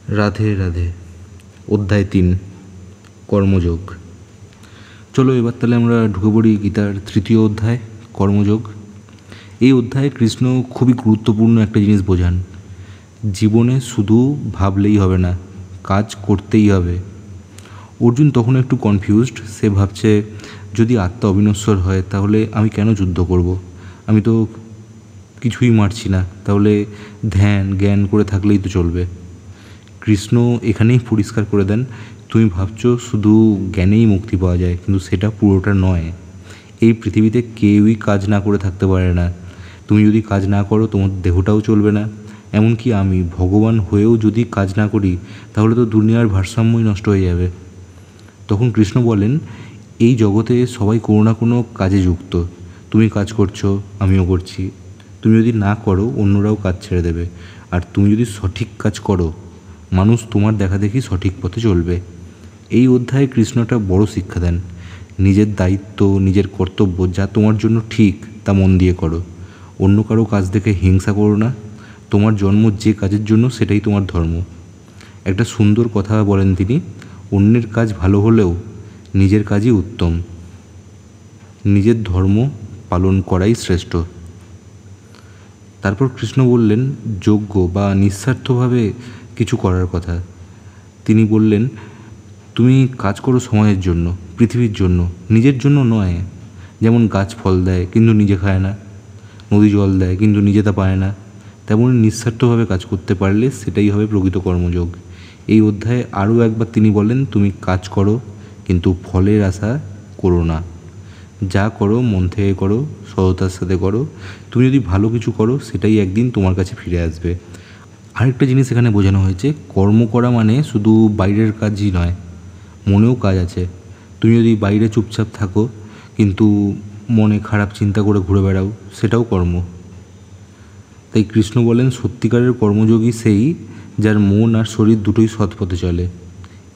রাধে রাধে। অধ্যায় 3, কর্মযোগ। চলো এবার তাহলে আমরা ঢুকে পড়ি গীতার 3য় অধ্যায়, কর্মযোগ। এই অধ্যায়ে কৃষ্ণ খুবই গুরুত্বপূর্ণ একটা জিনিস বোঝান। জীবনে শুধু ভাবলেই হবে না, কাজ করতেই হবে। অর্জুন তখন একটু কনফিউজড। সে ভাবছে, যদি আত্মা অবিনশ্বর হয় তাহলে আমি কেন যুদ্ধ করব? আমি তো কিছুই মারছি না, তাহলে ধ্যান জ্ঞান করে থাকলেই তো চলবে। কৃষ্ণ এখানেই পরিষ্কার করে দেন, তুমি ভাবছো শুধু জ্ঞানেই মুক্তি পাওয়া যায়, কিন্তু সেটা পুরোটা নয়। এই পৃথিবীতে কেউই কাজ না করে থাকতে পারে না। তুমি যদি কাজ না করো তোমার দেহটাও চলবে না। এমনকি আমি ভগবান হয়েও যদি কাজ না করি তাহলে তো দুনিয়ার ভারসাম্যই নষ্ট হয়ে যাবে। তখন কৃষ্ণ বলেন, এই জগতে সবাই কোনো না কোনো কাজে যুক্ত। তুমি কাজ করছো, আমিও করছি। তুমি যদি না করো অন্যরাও কাজ ছেড়ে দেবে। আর তুমি যদি সঠিক কাজ করো মানুষ তোমার দেখা দেখি সঠিক পথে চলবে। এই অধ্যায়ে কৃষ্ণ একটা বড় শিক্ষা দেন। নিজের দায়িত্ব, নিজের কর্তব্য যা তোমার জন্য ঠিক তা মন দিয়ে করো। অন্য কারো কাজ দেখে হিংসা করো না। তোমার জন্ম যে কাজের জন্য সেটাই তোমার ধর্ম। একটা সুন্দর কথা বলেন তিনি, অন্যের কাজ ভালো হলেও নিজের কাজই উত্তম। নিজের ধর্ম পালন করাই শ্রেষ্ঠ। তারপর কৃষ্ণ বললেন যোগ্য বা নিঃস্বার্থভাবে কিছু করার কথা। তিনি বললেন, তুমি কাজ করো সমাজের জন্য, পৃথিবীর জন্য, নিজের জন্য নয়। যেমন গাছ ফল দেয় কিন্তু নিজে খায় না, নদী জল দেয় কিন্তু নিজে তা পায় না, তেমনই নিঃস্বার্থভাবে কাজ করতে পারলে সেটাই হবে প্রকৃত কর্মযোগ। এই অধ্যায়ে আরও একবার তিনি বলেন, তুমি কাজ করো কিন্তু ফলের আশা করো না। যা করো মন থেকে করো, সততার সাথে করো। তুমি যদি ভালো কিছু করো সেটাই একদিন তোমার কাছে ফিরে আসবে। আরেকটা জিনিস এখানে বোঝানো হয়েছে, কর্ম করা মানে শুধু বাইরের কাজই নয়, মনেও কাজ আছে। তুমি যদি বাইরে চুপচাপ থাকো কিন্তু মনে খারাপ চিন্তা করে ঘুরে বেড়াও, সেটাও কর্ম। তাই কৃষ্ণ বলেন, সত্যিকারের কর্মযোগী সেই যার মন আর শরীর দুটোই সৎ পথে চলে।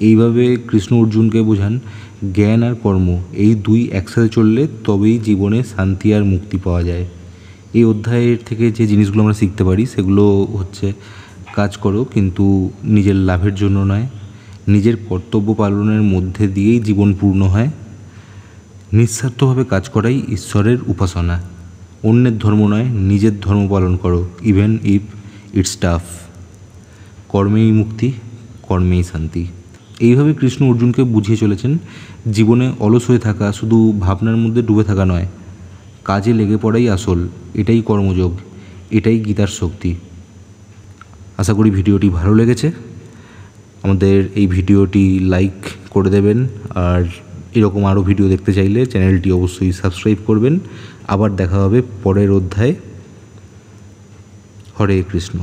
এইভাবে কৃষ্ণ অর্জুনকে বোঝান, জ্ঞান আর কর্ম এই দুই একসাথে চললে তবেই জীবনে শান্তি আর মুক্তি পাওয়া যায়। এই অধ্যায়ের থেকে যে জিনিসগুলো আমরা শিখতে পারি সেগুলো হচ্ছে, কাজ করো কিন্তু নিজের লাভের জন্য নয়। নিজের কর্তব্য পালনের মধ্যে দিয়েই জীবন পূর্ণ হয়। নিঃস্বার্থভাবে কাজ করাই ঈশ্বরের উপাসনা। অন্যের ধর্ম নয়, নিজের ধর্ম পালন করো, ইভেন ইফ ইটস টাফ। কর্মেই মুক্তি, কর্মেই শান্তি। এইভাবে কৃষ্ণ অর্জুনকে বুঝিয়ে চলেছেন, জীবনে অলস হয়ে থাকা, শুধু ভাবনার মধ্যে ডুবে থাকা নয়, কাজে লেগে পড়াই আসল। এটাই কর্মযোগ, এটাই গীতার শক্তি। আশা করি ভিডিওটি ভালো লেগেছে। আমাদের এই ভিডিওটি লাইক করে দেবেন, আর এরকম আরও ভিডিও দেখতে চাইলে চ্যানেলটি অবশ্যই সাবস্ক্রাইব করবেন। আবার দেখা হবে পরের অধ্যায়ে। হরে কৃষ্ণ।